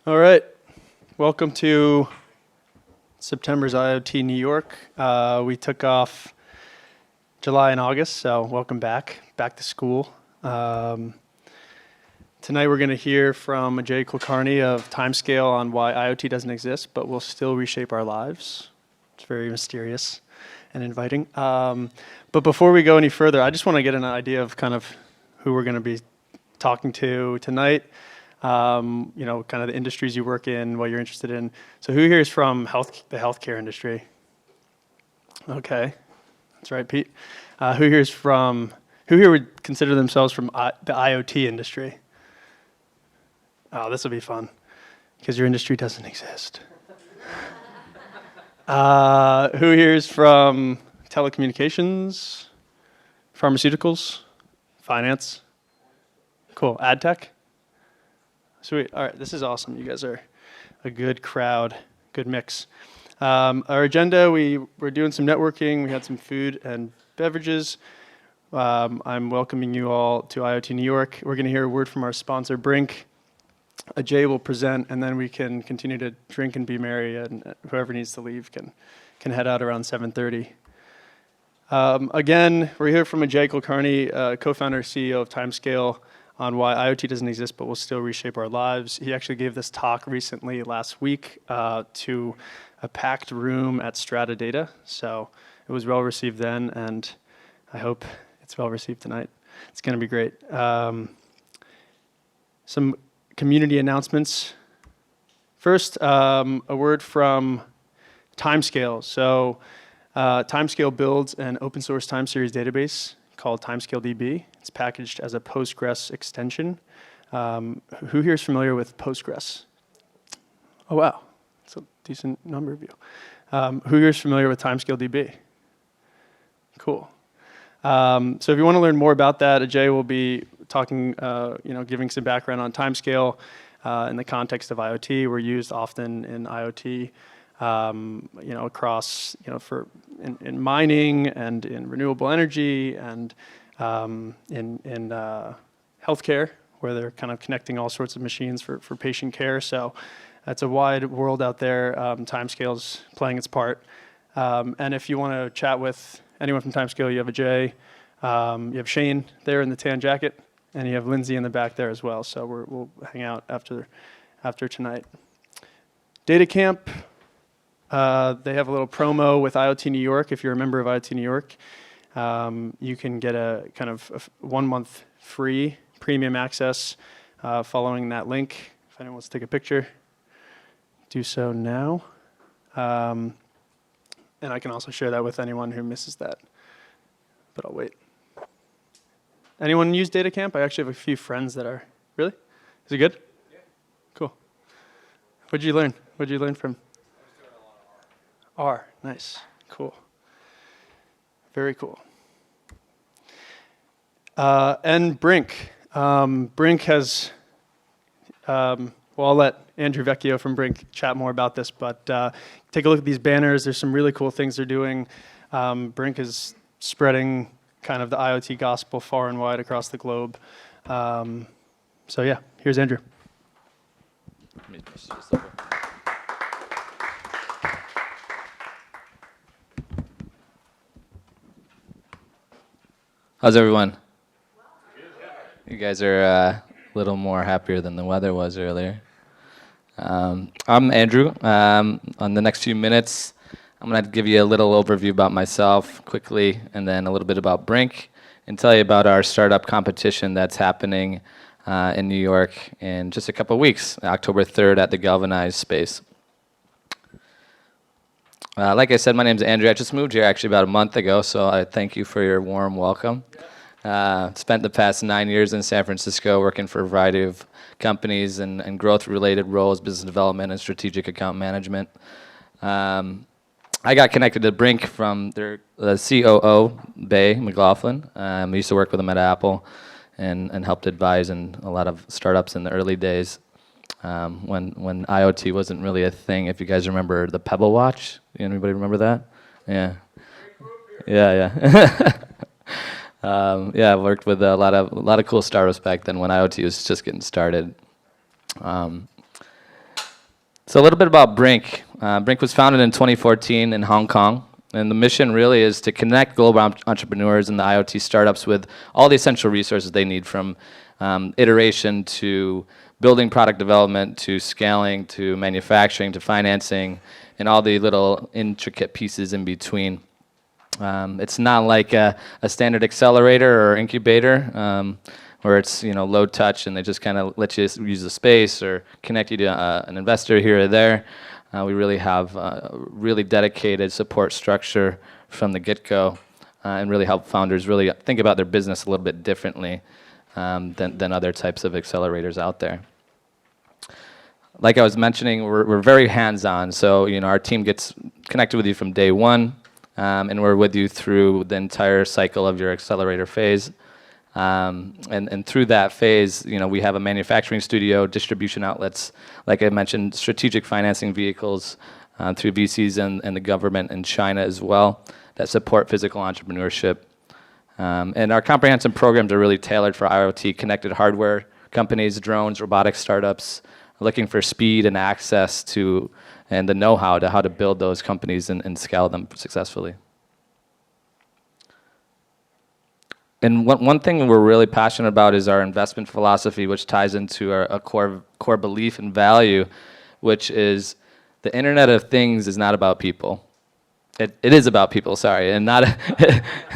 All right, welcome to September's IoT New York. We took off July and August, so welcome back to school. Tonight we're going to hear from Ajay Kulkarni of Timescale on why IoT doesn't exist, but will still reshape our lives. It's very mysterious and inviting. But before we go any further, I just want to get an idea of kind of who we're going to be talking to tonight. Kind of the industries you work in, what you're interested in. So who here is from the healthcare industry? Okay, that's right, Pete. Who here would consider themselves from the IoT industry? Oh, this will be fun, because your industry doesn't exist. Who here is from telecommunications, pharmaceuticals, finance? Cool, ad tech? Sweet. All right, this is awesome. You guys are a good crowd, good mix. Our agenda, we're doing some networking. We had some food and beverages. I'm welcoming you all to IoT New York. We're going to hear a word from our sponsor, Brink. Ajay will present, and then we can continue to drink and be merry, and whoever needs to leave can head out around 7:30. Again, we're here from Ajay Kulkarni, co-founder and CEO of Timescale, on why IoT doesn't exist but will still reshape our lives. He actually gave this talk recently, last week, to a packed room at Strata Data. So it was well received then, and I hope it's well received tonight. It's going to be great. Some community announcements. First, a word from Timescale. So Timescale builds an open source time series database called TimescaleDB. It's packaged as a Postgres extension. Who here is familiar with Postgres? Oh, wow. That's a decent number of you. Who here is familiar with TimescaleDB? Cool. So if you want to learn more about that, Ajay will be talking, giving some background on Timescale in the context of IoT. We're used often in IoT, across, in mining and in renewable energy and in healthcare, where they're kind of connecting all sorts of machines for patient care. So it's a wide world out there. Timescale's playing its part. And if you want to chat with anyone from Timescale, you have Ajay, you have Shane there in the tan jacket, and you have Lindsay in the back there as well. So we'll hang out after tonight. Data Camp. They have a little promo with IoT New York. If you're a member of IoT New York, you can get a kind of 1 month free premium access following that link. If anyone wants to take a picture, do so now. And I can also share that with anyone who misses that, but I'll wait. Anyone use Data Camp? I actually have a few friends that are. Really? Is it good? Yeah. Cool. What'd you learn? What'd you learn from? R, nice, cool. Very cool. And Brink. Brink has, I'll let Andrew Vecchio from Brink chat more about this, but take a look at these banners. There's some really cool things they're doing. Brink is spreading kind of the IoT gospel far and wide across the globe. So yeah, here's Andrew. How's everyone? You guys are a little more happier than the weather was earlier. I'm Andrew. On the next few minutes, I'm going to give you a little overview about myself quickly, and then a little bit about Brink, and tell you about our startup competition that's happening in New York in just a couple of weeks, October 3rd at the Galvanize space. Like I said, my name's Andrew. I just moved here actually about a month ago, so I thank you for your warm welcome. Spent the past 9 years in San Francisco working for a variety of companies and growth-related roles, business development and strategic account management. I got connected to Brink from their COO, Bay McLaughlin. I used to work with him at Apple and helped advise in a lot of startups in the early days. When IoT wasn't really a thing. If you guys remember the Pebble Watch, anybody remember that? Yeah. Yeah. I worked with a lot of cool startups back then when IoT was just getting started. So a little bit about Brink. Brink was founded in 2014 in Hong Kong, and the mission really is to connect global entrepreneurs and the IoT startups with all the essential resources they need, from iteration to building product development to scaling to manufacturing to financing and all the little intricate pieces in between. It's not like a standard accelerator or incubator where it's low touch and they just kind of let you use the space or connect you to an investor here or there. We really have a really dedicated support structure from the get-go and really help founders really think about their business a little bit differently than other types of accelerators out there. Like I was mentioning, we're very hands-on, so our team gets connected with you from day one, and we're with you through the entire cycle of your accelerator phase. And through that phase, we have a manufacturing studio, distribution outlets, like I mentioned, strategic financing vehicles through VCs and the government in China as well that support physical entrepreneurship. And our comprehensive programs are really tailored for IoT connected hardware companies, drones, robotics startups, looking for speed and access to and the know-how to how to build those companies and scale them successfully. And one thing we're really passionate about is our investment philosophy, which ties into a core belief and value, which is the Internet of Things is not about people. It is about people, sorry, and not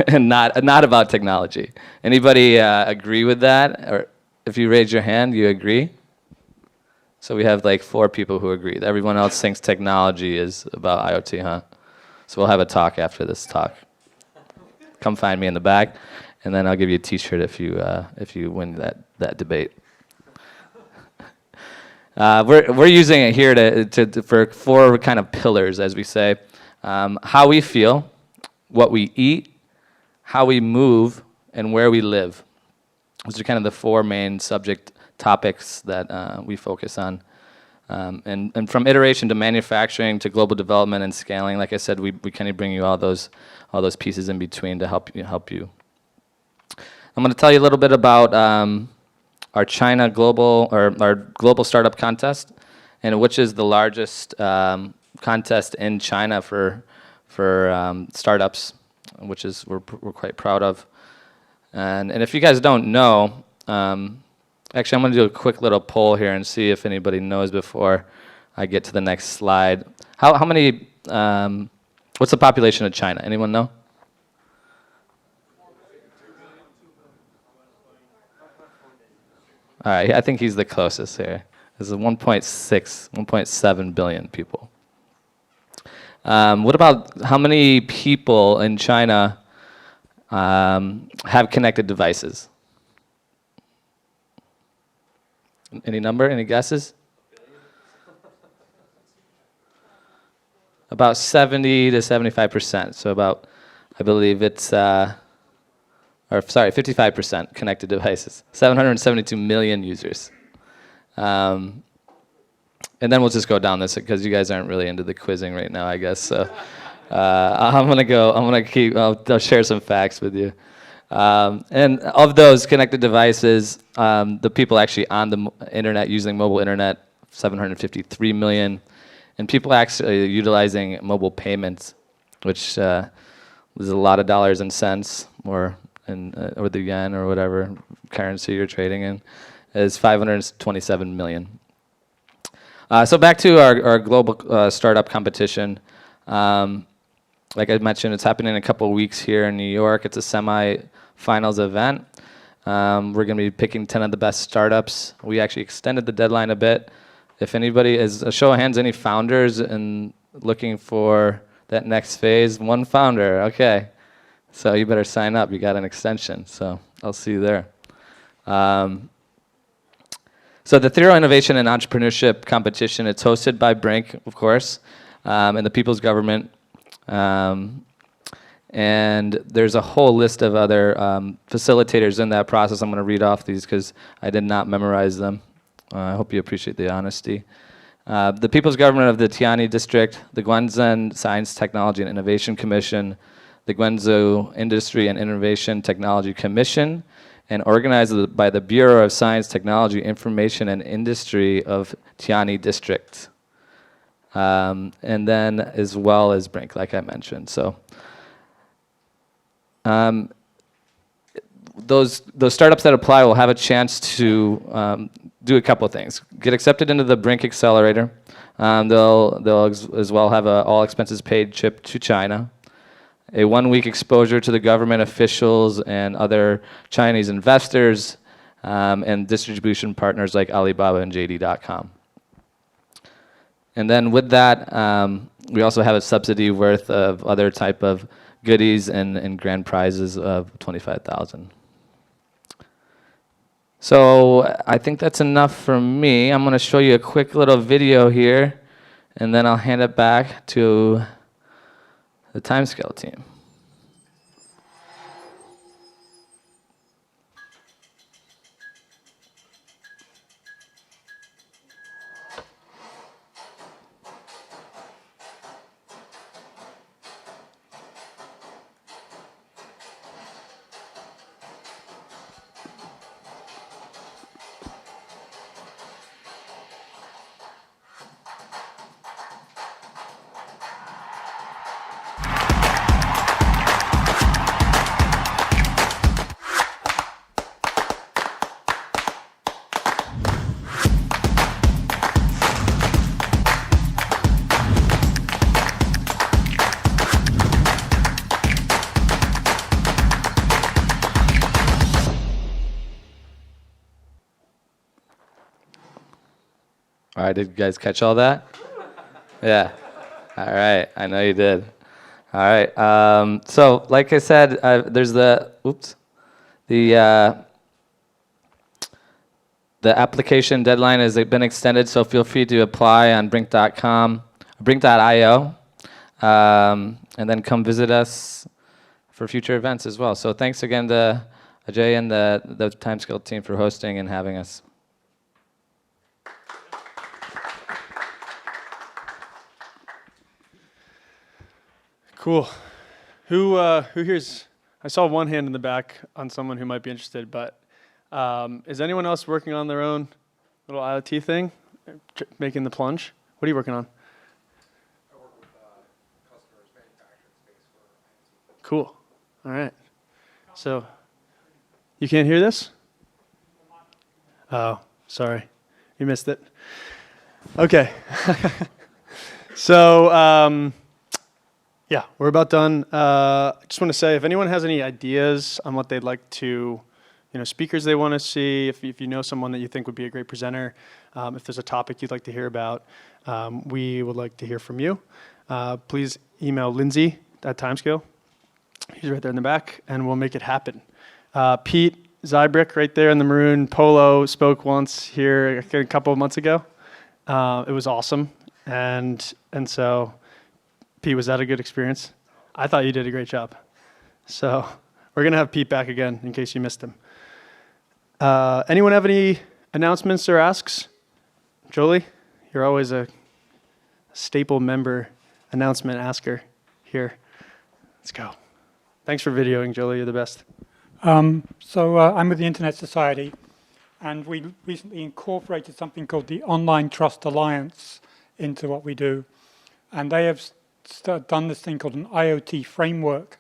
and not about technology. Anybody agree with that? Or if you raise your hand, you agree? So we have like 4 people who agree. Everyone else thinks technology is about IoT, huh? So we'll have a talk after this talk. Come find me in the back. And then I'll give you a T-shirt if you win that debate. We're using it here for 4 kind of pillars, as we say: how we feel, what we eat, how we move, and where we live. Those are kind of the 4 main subject topics that we focus on. And from iteration to manufacturing to global development and scaling, like I said, we kind of bring you all those pieces in between to help you. I'm going to tell you a little bit about our China global or our global startup contest, and which is the largest contest in China for startups, which is we're quite proud of. And if you guys don't know, actually I'm going to do a quick little poll here and see if anybody knows before I get to the next slide. How many? What's the population of China? Anyone know? All right, I think he's the closest here. This is 1.7 billion people. What about how many people in China have connected devices? Any number? Any guesses? About 70 to 75%. So about, I believe it's 55% connected devices, 772 million users. And then we'll just go down this because you guys aren't really into the quizzing right now, I guess. So I'll share some facts with you. And of those connected devices, the people actually on the internet using mobile internet, 753 million. And people actually utilizing mobile payments, which is a lot of dollars and cents, or the yen or whatever currency you're trading in, is 527 million. So back to our global startup competition. Like I mentioned, it's happening in a couple of weeks here in New York. It's a semi-finals event. We're going to be picking 10 of the best startups. We actually extended the deadline a bit. If anybody is, a show of hands, any founders and looking for that next phase? One founder, okay. So you better sign up. You got an extension. So I'll see you there. So the Ethereal Innovation and Entrepreneurship Competition, it's hosted by Brink, of course, and the People's Government. And there's a whole list of other facilitators in that process. I'm going to read off these because I did not memorize them. I hope you appreciate the honesty. The People's Government of the Tianyi District, the Guangzhou Science, Technology, and Innovation Commission, the Guangzhou Industry and Innovation Technology Commission, and organized by the Bureau of Science, Technology, Information, and Industry of Tianyi District. and then as well as Brink, like I mentioned. So those startups that apply will have a chance to do a couple of things. Get accepted into the Brink Accelerator. They'll as well have a all expenses paid trip to China, a 1-week exposure to the government officials and other Chinese investors, and distribution partners like Alibaba and JD.com. And then with that, we also have a subsidy worth of other type of goodies and grand prizes of $25,000. So I think that's enough for me. I'm going to show you a quick little video here, and then I'll hand it back to the Timescale team. All right, did you guys catch all that? Yeah. All right, I know you did. All right. So, like I said, there's the application deadline has been extended, so feel free to apply on brink.com, brink.io, and then come visit us for future events as well. So thanks again to Ajay and the Timescale team for hosting and having us. Cool. Who here's? I saw one hand in the back on someone who might be interested, but is anyone else working on their own little IoT thing, making the plunge? What are you working on? I work with customers' manufacturing space for IoT. Cool. All right. So you can't hear this? Oh, sorry. You missed it. Okay. So yeah, we're about done. I just want to say, if anyone has any ideas on what they'd like to, speakers they want to see, if you know someone that you think would be a great presenter, if there's a topic you'd like to hear about, we would like to hear from you. Please email Lindsay at Timescale. He's right there in the back, and we'll make it happen. Pete Zybrick, right there in the maroon polo, spoke once here a couple of months ago. It was awesome, and so. Pete, was that a good experience? I thought you did a great job. So we're going to have Pete back again in case you missed him. Anyone have any announcements or asks? Jolie, you're always a staple member announcement asker here. Let's go. Thanks for videoing, Jolie. You're the best. So I'm with the Internet Society, and we recently incorporated something called the Online Trust Alliance into what we do. And they have done this thing called an IoT framework,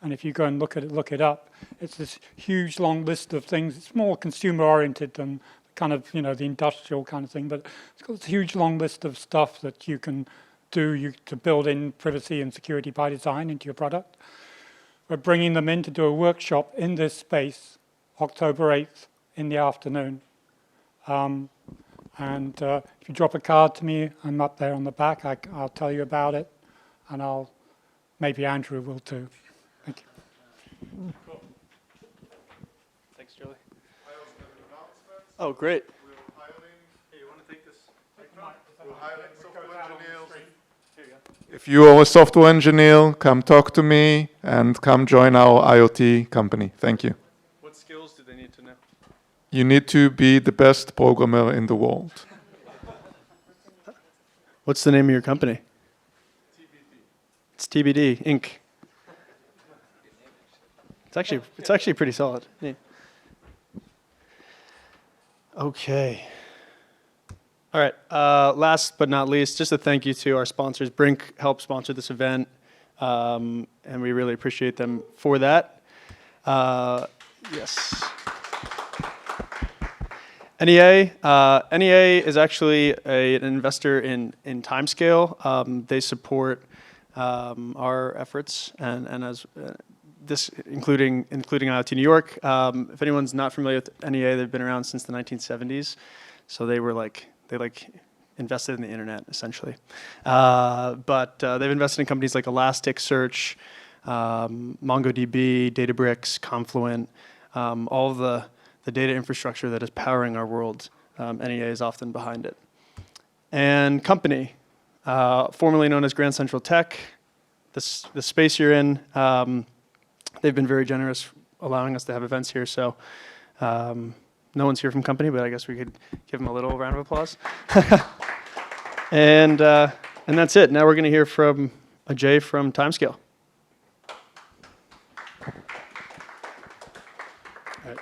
and if you go and look it up, it's this huge long list of things. It's more consumer oriented than kind of the industrial kind of thing, but it's got this huge long list of stuff that you can do to build in privacy and security by design into your product. We're bringing them in to do a workshop in this space, October 8th in the afternoon. And if you drop a card to me, I'm up there on the back. I'll tell you about it. And maybe Andrew will too. Thank you. Cool. Thanks, Jolie. Oh, great. We're hiring, Hey, you want to take this? we're hiring software engineers. If you are a software engineer, come talk to me and come join our IoT company. Thank you. What skills do they need to know? You need to be the best programmer in the world. What's the name of your company? It's TBD Inc. It's actually pretty solid. Yeah. Okay. All right. Last but not least, just a thank you to our sponsors. Brink helped sponsor this event, and we really appreciate them for that. Yes. NEA is actually an investor in Timescale. They support our efforts, and as this including IoT New York. If anyone's not familiar with NEA, they've been around since the 1970s, so they invested in the internet essentially. But they've invested in companies like Elasticsearch, MongoDB, Databricks, Confluent, all of the data infrastructure that is powering our world. NEA is often behind it. And company, formerly known as Grand Central Tech, the space you're in, they've been very generous allowing us to have events here. So no one's here from company, but I guess we could give them a little round of applause. And that's it. Now we're going to hear from Ajay from Timescale. All right,